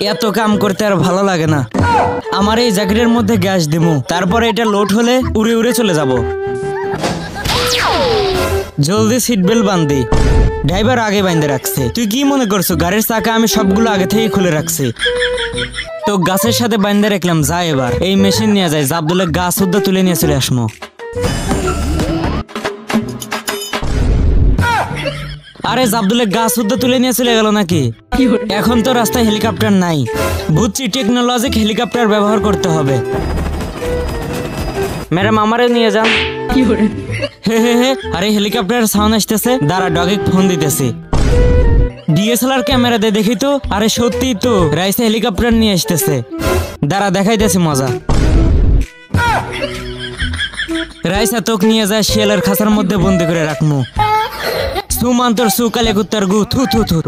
এত কাম করতে আর ভালো লাগে না। আমার এই জ্যাকেটের মধ্যে গ্যাস দিমু, তারপরে এটা লোড হলে উড়ে উড়ে চলে যাব। জলদি সিট বেল্ট বান্ধি। ড্রাইভার আগে বাঁধে রাখছে। তুই কি মনে করছো গাড়ির চাকা আমি সবগুলো আগে থেকে খুলে রাখছি? তো গাছের সাথে বাঁধে রাখলাম। যা এবার এই মেশিন নিয়ে যায়, জাবদুলে গাছ উদ্দা তুলে নিয়ে চলে আসমো। আরে জাবদুলে গাছ উদ্দা তুলে নিয়ে চলে গেল নাকি? এখন তো রাস্তায় হেলিকপ্টার নাই। বুঝছি টেকনোলজিক হেলিকপ্টার ব্যবহার করতে হবে। ম্যাডাম আমারে নিয়ে যান। হে হে হে, আরে হেলিকপ্টার সাউন্ড আসতেছে, দাঁড়া ডগে ফোন দিতেছি। ডিএসএলআর ক্যামেরা দিয়ে দেখি তো। আরে সত্যি তো রাইসে হেলিকপ্টার নিয়ে আসতেছে, দাঁড়া দেখাইতেছি মজা। রাইসা তোক নিয়ে যায় শিয়ালের খাঁচার মধ্যে বন্দি করে রাখমু। সুমান্তর সুকালে কুত্তার গু থু থু থু।